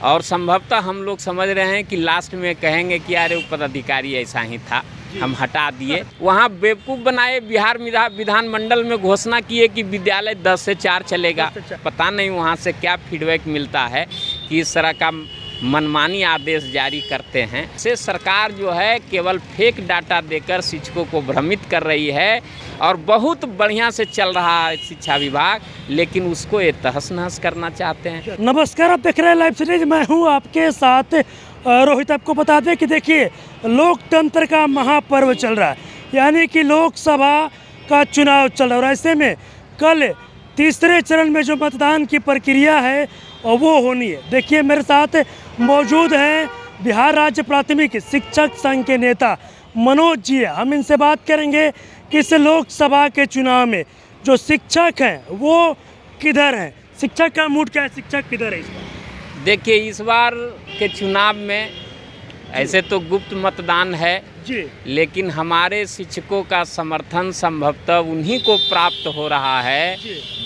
और संभवतः हम लोग समझ रहे हैं कि लास्ट में कहेंगे कि अरे वो पदाधिकारी ऐसा ही था, हम हटा दिए। वहाँ बेवकूफ़ बनाए, बिहार विधानमंडल में घोषणा किए कि विद्यालय 10 से 4 चलेगा। पता नहीं वहाँ से क्या फीडबैक मिलता है कि इस तरह का मनमानी आदेश जारी करते हैं। से सरकार जो है केवल फेक डाटा देकर शिक्षकों को भ्रमित कर रही है और बहुत बढ़िया से चल रहा है शिक्षा विभाग, लेकिन उसको ये तहस नहस करना चाहते हैं। नमस्कार, आप देख रहे हैं लाइव सीरीज, मैं हूं आपके साथ रोहित। आपको बता दें कि देखिए लोकतंत्र का महापर्व चल रहा है, यानी कि लोकसभा का चुनाव चल रहा है और ऐसे में कल तीसरे चरण में जो मतदान की प्रक्रिया है और वो होनी है। देखिए मेरे साथ मौजूद हैं बिहार राज्य प्राथमिक शिक्षक संघ के नेता मनोज जी। हम इनसे बात करेंगे कि इस लोकसभा के चुनाव में जो शिक्षक हैं वो किधर हैं, शिक्षक का मूड क्या है, शिक्षक किधर है इस बार? देखिए इस बार के चुनाव में ऐसे तो गुप्त मतदान है जी, लेकिन हमारे शिक्षकों का समर्थन संभवतः उन्हीं को प्राप्त हो रहा है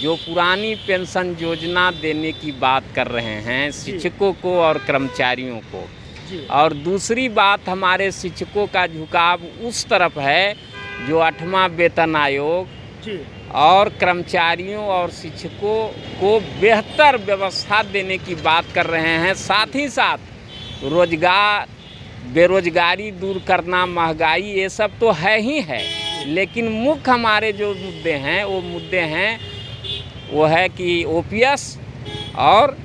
जो पुरानी पेंशन योजना देने की बात कर रहे हैं शिक्षकों को और कर्मचारियों को। और दूसरी बात, हमारे शिक्षकों का झुकाव उस तरफ है जो 8वां वेतन आयोग और कर्मचारियों और शिक्षकों को बेहतर व्यवस्था देने की बात कर रहे हैं। साथ ही साथ रोजगार, बेरोजगारी दूर करना, महंगाई, ये सब तो है ही है, लेकिन मुख्य हमारे जो मुद्दे हैं वो है कि ओपीएस और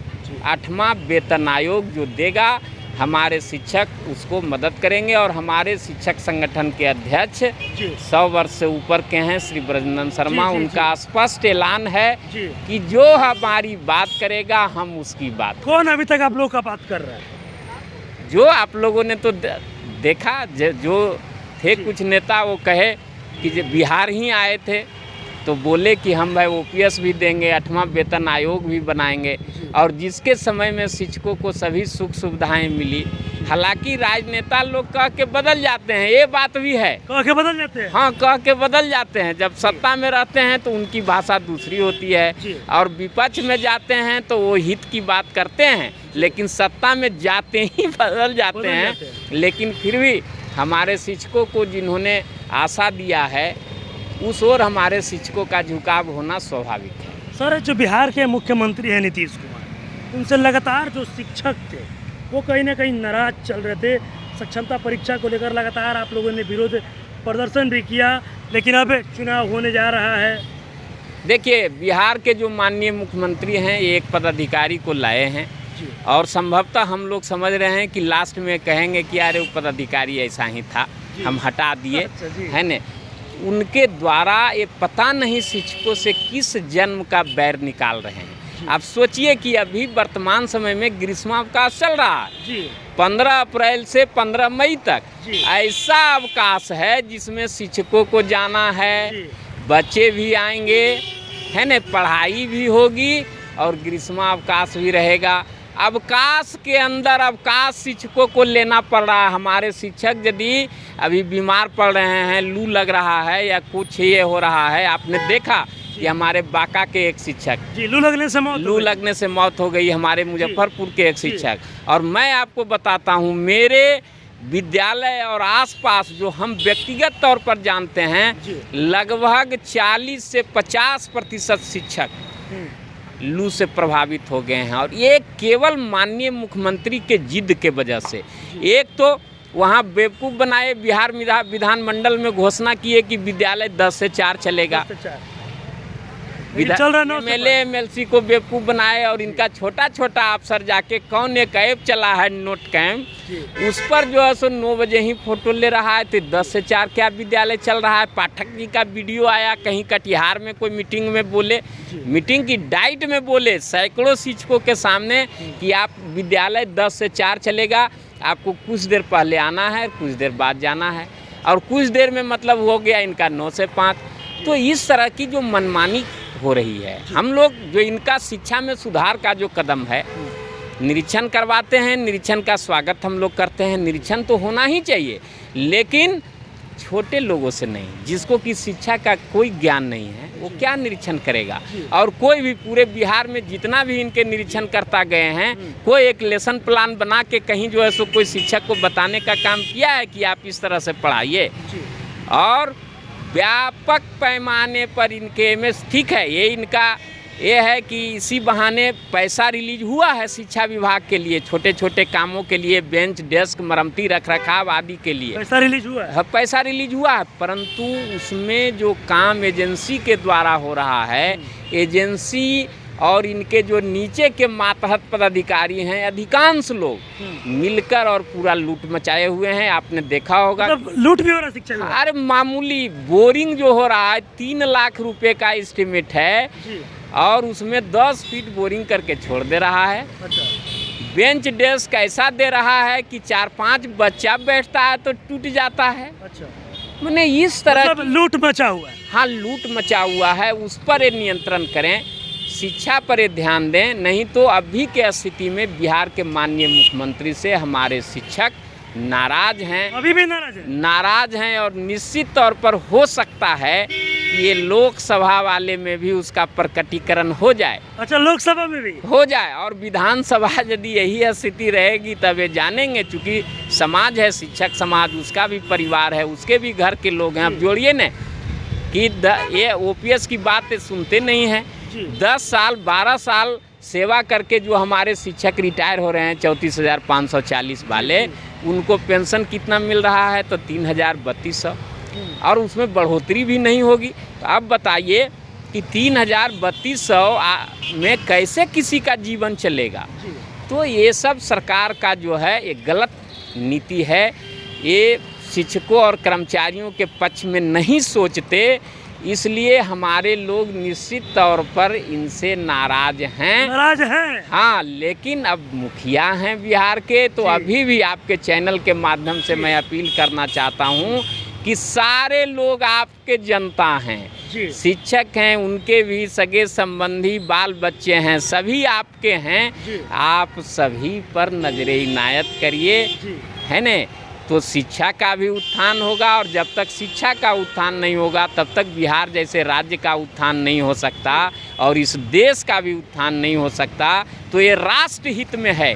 8वां वेतन आयोग जो देगा, हमारे शिक्षक उसको मदद करेंगे। और हमारे शिक्षक संगठन के अध्यक्ष 100 वर्ष से ऊपर के हैं श्री ब्रजनंदन शर्मा, उनका स्पष्ट ऐलान है कि जो हमारी बात करेगा हम उसकी बात। कौन अभी तक आप लोग का बात कर रहा है? जो आप लोगों ने तो देखा, जो थे कुछ नेता वो कहे कि जब बिहार ही आए थे तो बोले कि हम भाई ओपीएस भी देंगे, 8वां वेतन आयोग भी बनाएंगे, और जिसके समय में शिक्षकों को सभी सुख सुविधाएं मिली। हालांकि राजनेता लोग कह के बदल जाते हैं, ये बात भी है, कह के बदल जाते हैं। हाँ, कह के बदल जाते हैं। जब सत्ता में रहते हैं तो उनकी भाषा दूसरी होती है और विपक्ष में जाते हैं तो वो हित की बात करते हैं, लेकिन सत्ता में जाते ही बदल जाते हैं। लेकिन फिर भी हमारे शिक्षकों को जिन्होंने आशा दिया है उस ओर हमारे शिक्षकों का झुकाव होना स्वाभाविक है। सर, जो बिहार के मुख्यमंत्री हैं नीतीश कुमार, उनसे लगातार जो शिक्षक थे वो कहीं ना कहीं नाराज चल रहे थे। सक्षमता परीक्षा को लेकर लगातार आप लोगों ने विरोध प्रदर्शन भी किया, लेकिन अब चुनाव होने जा रहा है। देखिए बिहार के जो माननीय मुख्यमंत्री हैं ये एक पदाधिकारी को लाए हैं और संभवतः हम लोग समझ रहे हैं कि लास्ट में कहेंगे कि अरे वो पदाधिकारी ऐसा ही था, हम हटा दिए, है न। उनके द्वारा ये पता नहीं शिक्षकों से किस जन्म का बैर निकाल रहे हैं। आप सोचिए कि अभी वर्तमान समय में ग्रीष्मावकाश चल रहा है 15 अप्रैल से 15 मई तक। ऐसा अवकाश है जिसमें शिक्षकों को जाना है, बच्चे भी आएंगे, है न, पढ़ाई भी होगी और ग्रीष्मावकाश भी रहेगा। अवकाश के अंदर अवकाश शिक्षकों को लेना पड़ रहा है। हमारे शिक्षक यदि अभी बीमार पड़ रहे हैं, लू लग रहा है या कुछ ये हो रहा है, आपने देखा कि हमारे बांका के एक शिक्षक लू लगने से मौत हो गई, हमारे मुजफ्फरपुर के एक शिक्षक। और मैं आपको बताता हूँ, मेरे विद्यालय और आसपास जो हम व्यक्तिगत तौर पर जानते हैं, लगभग 40 से 50% शिक्षक लू से प्रभावित हो गए हैं। और ये केवल माननीय मुख्यमंत्री के जिद के वजह से। एक तो वहाँ बेवकूफ़ बनाए, बिहार विधानमंडल में घोषणा किए कि विद्यालय 10 से 4 चलेगा। MLC को बेवकूफ़ बनाए और इनका छोटा छोटा अफसर जाके कौन एक ऐप चला है नोट कैम्प, उस पर जो है सो 9 बजे ही फोटो ले रहा है। तो 10 से 4 क्या विद्यालय चल रहा है। पाठक जी का वीडियो आया, कहीं कटिहार में कोई मीटिंग में बोले, मीटिंग की डाइट में बोले सैकड़ों शिक्षकों के सामने कि आप विद्यालय 10 से 4 चलेगा, आपको कुछ देर पहले आना है, कुछ देर बाद जाना है, और कुछ देर में मतलब हो गया इनका 9 से 5। तो इस तरह की जो मनमानी हो रही है, हम लोग जो इनका शिक्षा में सुधार का जो कदम है, निरीक्षण करवाते हैं, निरीक्षण का स्वागत हम लोग करते हैं। निरीक्षण तो होना ही चाहिए, लेकिन छोटे लोगों से नहीं, जिसको कि शिक्षा का कोई ज्ञान नहीं है, वो क्या निरीक्षण करेगा। और कोई भी पूरे बिहार में जितना भी इनके निरीक्षण करता गए हैं, कोई एक लेसन प्लान बना के कहीं जो है सो कोई शिक्षक को बताने का काम किया है कि आप इस तरह से पढ़ाइए। और व्यापक पैमाने पर इनके में ठीक है, ये है कि इसी बहाने पैसा रिलीज हुआ है शिक्षा विभाग के लिए, छोटे छोटे कामों के लिए, बेंच डेस्क मरम्मती रख रखाव आदि के लिए पैसा रिलीज हुआ है। पैसा रिलीज हुआ है, परंतु उसमें जो काम एजेंसी के द्वारा हो रहा है, एजेंसी और इनके जो नीचे के मातहत पदाधिकारी हैं, अधिकांश लोग मिलकर और पूरा लूट मचाए हुए हैं। आपने देखा होगा, मतलब लूट भी हो रहा है शिक्षा विभाग। अरे मामूली बोरिंग जो हो रहा है 3 लाख रुपए का एस्टिमेट है और उसमें 10 फीट बोरिंग करके छोड़ दे रहा है। अच्छा। बेंच डेस्क ऐसा दे रहा है कि 4-5 बच्चा बैठता है तो टूट जाता है। अच्छा, मैंने इस तरह मतलब लूट मचा हुआ है। हाँ, लूट मचा हुआ है, उस पर ये नियंत्रण करें, शिक्षा पर ये ध्यान दें। नहीं तो अभी के स्थिति में बिहार के माननीय मुख्यमंत्री से हमारे शिक्षक नाराज हैं, अभी भी नाराज हैं और निश्चित तौर पर हो सकता है कि ये लोकसभा वाले में भी उसका प्रकटीकरण हो जाए। अच्छा, लोकसभा में भी हो जाए, और विधानसभा यदि यही स्थिति रहेगी तब ये जानेंगे, चूँकि समाज है, शिक्षक समाज, उसका भी परिवार है, उसके भी घर के लोग हैं। अब जोड़िए न कि ये ओपीएस की बात सुनते नहीं हैं। 10 साल 12 साल सेवा करके जो हमारे शिक्षक रिटायर हो रहे हैं 34,540 वाले, उनको पेंशन कितना मिल रहा है तो 3,3200, और उसमें बढ़ोतरी भी नहीं होगी। तो अब बताइए कि 3,3200 में कैसे किसी का जीवन चलेगा। तो ये सब सरकार का जो है एक गलत नीति है। ये शिक्षकों और कर्मचारियों के पक्ष में नहीं सोचते, इसलिए हमारे लोग निश्चित तौर पर इनसे नाराज हैं। हाँ, लेकिन अब मुखिया हैं बिहार के, तो अभी भी आपके चैनल के माध्यम से मैं अपील करना चाहता हूँ कि सारे लोग आपके जनता हैं, शिक्षक हैं, उनके भी सगे संबंधी बाल बच्चे हैं, सभी आपके हैं। आप सभी पर नजरे इनायत करिए, है न, तो शिक्षा का भी उत्थान होगा। और जब तक शिक्षा का उत्थान नहीं होगा तब तक बिहार जैसे राज्य का उत्थान नहीं हो सकता और इस देश का भी उत्थान नहीं हो सकता। तो ये राष्ट्र हित में है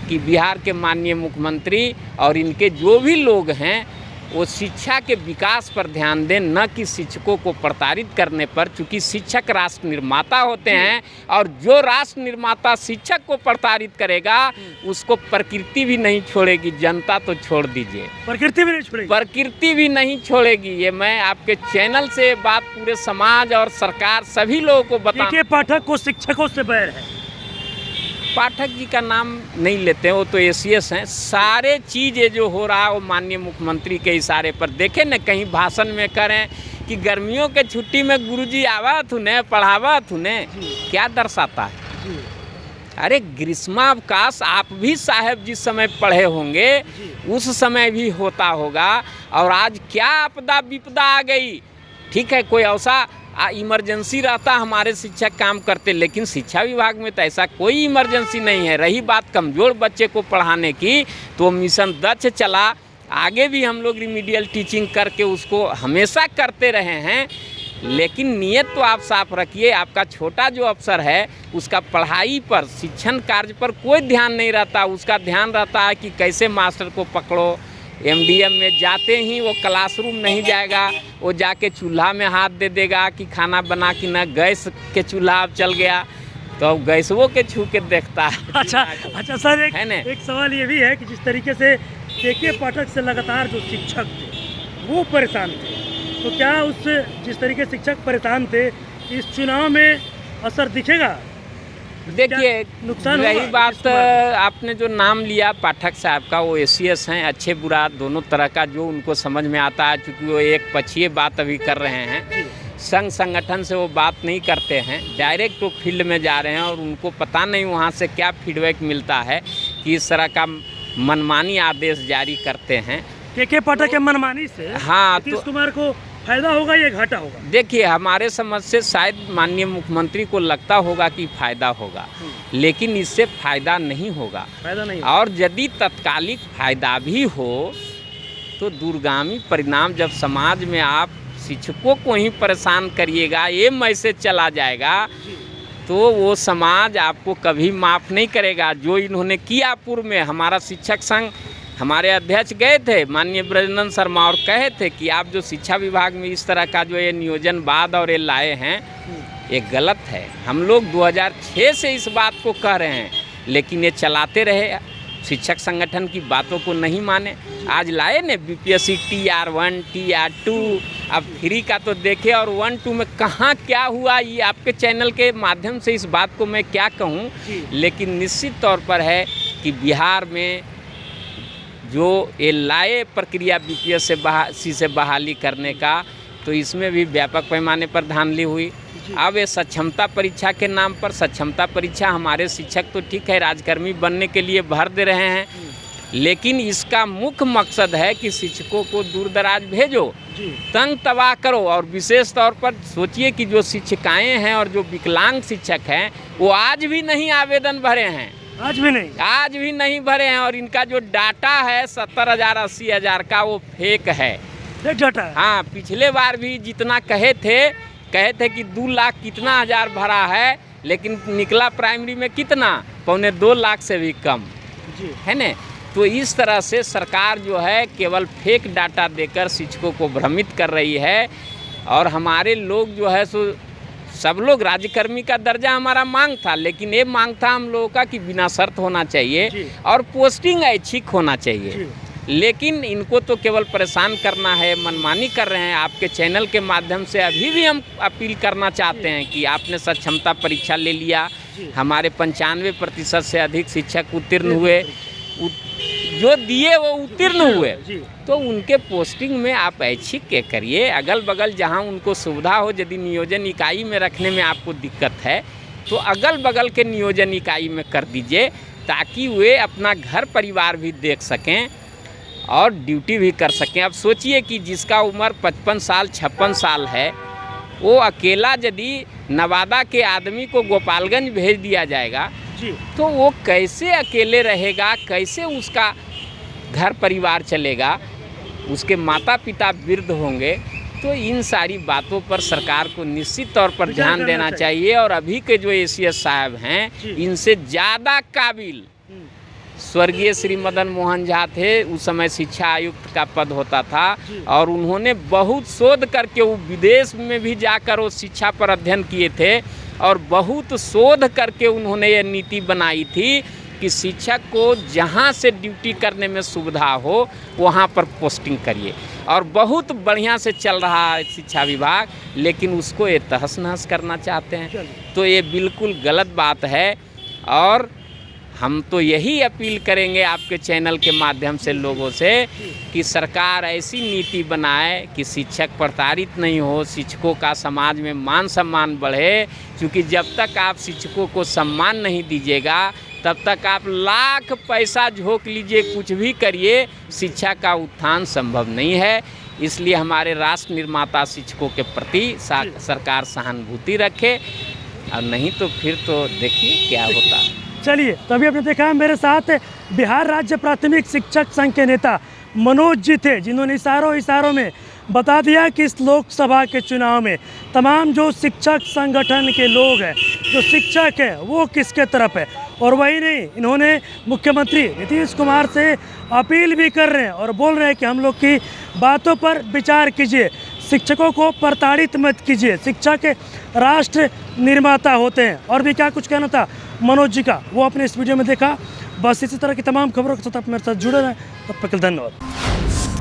कि बिहार के माननीय मुख्यमंत्री और इनके जो भी लोग हैं वो शिक्षा के विकास पर ध्यान दें, न कि शिक्षकों को प्रताड़ित करने पर। चूँकि शिक्षक राष्ट्र निर्माता होते हैं, और जो राष्ट्र निर्माता शिक्षक को प्रताड़ित करेगा उसको प्रकृति भी नहीं छोड़ेगी। जनता तो छोड़ दीजिए, प्रकृति भी नहीं छोड़ेगी। ये मैं आपके चैनल से बात पूरे समाज और सरकार सभी लोगों को बता। पाठक को शिक्षकों से बैर है। पाठक जी का नाम नहीं लेते हैं, वो तो एसीएस हैं। सारे चीज़ें जो हो रहा है वो माननीय मुख्यमंत्री के इशारे पर। देखें न, कहीं भाषण में करें कि गर्मियों के छुट्टी में गुरुजी आवत हुने पढ़ावत हुने, क्या दर्शाता है। अरे ग्रीष्मावकाश आप भी साहब जिस समय पढ़े होंगे उस समय भी होता होगा। और आज क्या आपदा विपदा आ गई, ठीक है, कोई ऐसा इमरजेंसी रहता हमारे शिक्षक काम करते, लेकिन शिक्षा विभाग में तो ऐसा कोई इमरजेंसी नहीं है। रही बात कमज़ोर बच्चे को पढ़ाने की, तो मिशन दक्ष चला, आगे भी हम लोग रिमीडियल टीचिंग करके उसको हमेशा करते रहे हैं। लेकिन नियत तो आप साफ रखिए। आपका छोटा जो अफसर है उसका पढ़ाई पर, शिक्षण कार्य पर कोई ध्यान नहीं रहता। उसका ध्यान रहता है कि कैसे मास्टर को पकड़ो। एमडीएम में जाते ही वो क्लासरूम नहीं जाएगा, वो जाके चूल्हा में हाथ दे देगा कि खाना बना कि ना, गैस के चूल्हा अब चल गया तो गैसवो के छू के देखता है। अच्छा सर, एक सवाल ये भी है कि जिस तरीके से के पाठक से लगातार जो शिक्षक थे वो परेशान थे, तो क्या उससे जिस तरीके से शिक्षक परेशान थे, इस चुनाव में असर दिखेगा? देखिए, रही बात आपने जो नाम लिया पाठक साहब का, वो एसीएस हैं, अच्छे बुरा दोनों तरह का जो उनको समझ में आता है। चूँकि वो एक पक्षीय बात अभी कर रहे हैं, संघ संगठन से वो बात नहीं करते हैं, डायरेक्ट वो फील्ड में जा रहे हैं और उनको पता नहीं वहाँ से क्या फीडबैक मिलता है कि इस तरह का मनमानी आदेश जारी करते हैं। के पाठक के मनमानी से हाँ, नीतीश कुमार को फायदा होगा या घाटा होगा? देखिए, हमारे समझ से शायद माननीय मुख्यमंत्री को लगता होगा कि फायदा होगा, लेकिन इससे फायदा नहीं होगा। फायदा नहीं। और यदि तत्कालिक फायदा भी हो तो दूरगामी परिणाम, जब समाज में आप शिक्षकों को ही परेशान करिएगा, ये मैसेज चला जाएगा, तो वो समाज आपको कभी माफ़ नहीं करेगा। जो इन्होंने किया पूर्व में, हमारा शिक्षक संघ, हमारे अध्यक्ष गए थे माननीय ब्रजनंदन शर्मा और कहे थे कि आप जो शिक्षा विभाग में इस तरह का जो ये नियोजनवाद और ये लाए हैं, ये गलत है। हम लोग 2006 से इस बात को कह रहे हैं, लेकिन ये चलाते रहे, शिक्षक संगठन की बातों को नहीं माने। आज लाए ने बीपीएससी TR1 TR2, अब 3 का तो देखे, और 1-2 में कहाँ क्या हुआ, ये आपके चैनल के माध्यम से इस बात को मैं क्या कहूँ। लेकिन निश्चित तौर पर है कि बिहार में जो ये लाए प्रक्रिया बीपीएससी से बहाली करने का, तो इसमें भी व्यापक पैमाने पर धांधली हुई। अब ये सक्षमता परीक्षा के नाम पर, सक्षमता परीक्षा हमारे शिक्षक तो ठीक है राजकर्मी बनने के लिए भर दे रहे हैं, लेकिन इसका मुख्य मकसद है कि शिक्षकों को दूर दराज भेजो, तंग तबाह करो। और विशेष तौर पर सोचिए कि जो शिक्षिकाएँ हैं और जो विकलांग शिक्षक हैं, वो आज भी नहीं आवेदन भरे हैं, आज भी नहीं भरे हैं। और इनका जो डाटा है 70,000 80,000 का, वो फेक है, डाटा। हाँ, पिछले बार भी जितना कहे थे कि 2 लाख कितना हज़ार भरा है, लेकिन निकला प्राइमरी में कितना, 2.25 लाख से भी कम है न। तो इस तरह से सरकार जो है केवल फेक डाटा देकर शिक्षकों को भ्रमित कर रही है। और हमारे लोग जो है सो सब लोग, राज्यकर्मी का दर्जा हमारा मांग था, लेकिन ये मांग था हम लोगों का कि बिना शर्त होना चाहिए और पोस्टिंग ऐच्छिक होना चाहिए। लेकिन इनको तो केवल परेशान करना है, मनमानी कर रहे हैं। आपके चैनल के माध्यम से अभी भी हम अपील करना चाहते हैं कि आपने सक्षमता परीक्षा ले लिया, हमारे 95% से अधिक शिक्षक उत्तीर्ण हुए, जो दिए वो उत्तीर्ण हुए, तो उनके पोस्टिंग में आप ऐच्छिक के करिए। अगल बगल जहां उनको सुविधा हो, यदि नियोजन इकाई में रखने में आपको दिक्कत है तो अगल बगल के नियोजन इकाई में कर दीजिए, ताकि वे अपना घर परिवार भी देख सकें और ड्यूटी भी कर सकें। अब सोचिए कि जिसका उम्र 55 साल 56 साल है, वो अकेला यदि नवादा के आदमी को गोपालगंज भेज दिया जाएगा, तो वो कैसे अकेले रहेगा, कैसे उसका घर परिवार चलेगा, उसके माता पिता वृद्ध होंगे। तो इन सारी बातों पर सरकार को निश्चित तौर पर ध्यान देना चाहिए। और अभी के जो ACS साहब हैं, इनसे ज़्यादा काबिल स्वर्गीय श्री मदन मोहन झा थे। उस समय शिक्षा आयुक्त का पद होता था, और उन्होंने बहुत शोध करके, वो विदेश में भी जाकर वो शिक्षा पर अध्ययन किए थे, और बहुत शोध करके उन्होंने ये नीति बनाई थी कि शिक्षक को जहाँ से ड्यूटी करने में सुविधा हो वहाँ पर पोस्टिंग करिए। और बहुत बढ़िया से चल रहा है शिक्षा विभाग, लेकिन उसको ये तहस नहस करना चाहते हैं। तो ये बिल्कुल गलत बात है। और हम तो यही अपील करेंगे आपके चैनल के माध्यम से लोगों से कि सरकार ऐसी नीति बनाए कि शिक्षक प्रताड़ित नहीं हो, शिक्षकों का समाज में मान सम्मान बढ़े। क्योंकि जब तक आप शिक्षकों को सम्मान नहीं दीजिएगा, तब तक आप लाख पैसा झोंक लीजिए, कुछ भी करिए, शिक्षा का उत्थान संभव नहीं है। इसलिए हमारे राष्ट्र निर्माता शिक्षकों के प्रति सरकार सहानुभूति रखे, और नहीं तो फिर तो देखिए क्या होता है। चलिए, तो अभी आपने देखा मेरे साथ बिहार राज्य प्राथमिक शिक्षक संघ के नेता मनोज जी थे, जिन्होंने इशारों में बता दिया कि इस लोकसभा के चुनाव में तमाम जो शिक्षक संगठन के लोग हैं, जो शिक्षक हैं, वो किसके तरफ है। और वही नहीं, इन्होंने मुख्यमंत्री नीतीश कुमार से अपील भी कर रहे हैं और बोल रहे हैं कि हम लोग की बातों पर विचार कीजिए, शिक्षकों को प्रताड़ित मत कीजिए, शिक्षा के राष्ट्र निर्माता होते हैं। और भी क्या कुछ कहना था मनोज जी का, वो अपने इस वीडियो में देखा। बस इसी तरह की तमाम खबरों के साथ आप मेरे साथ जुड़े रहें। तब तक के लिए धन्यवाद।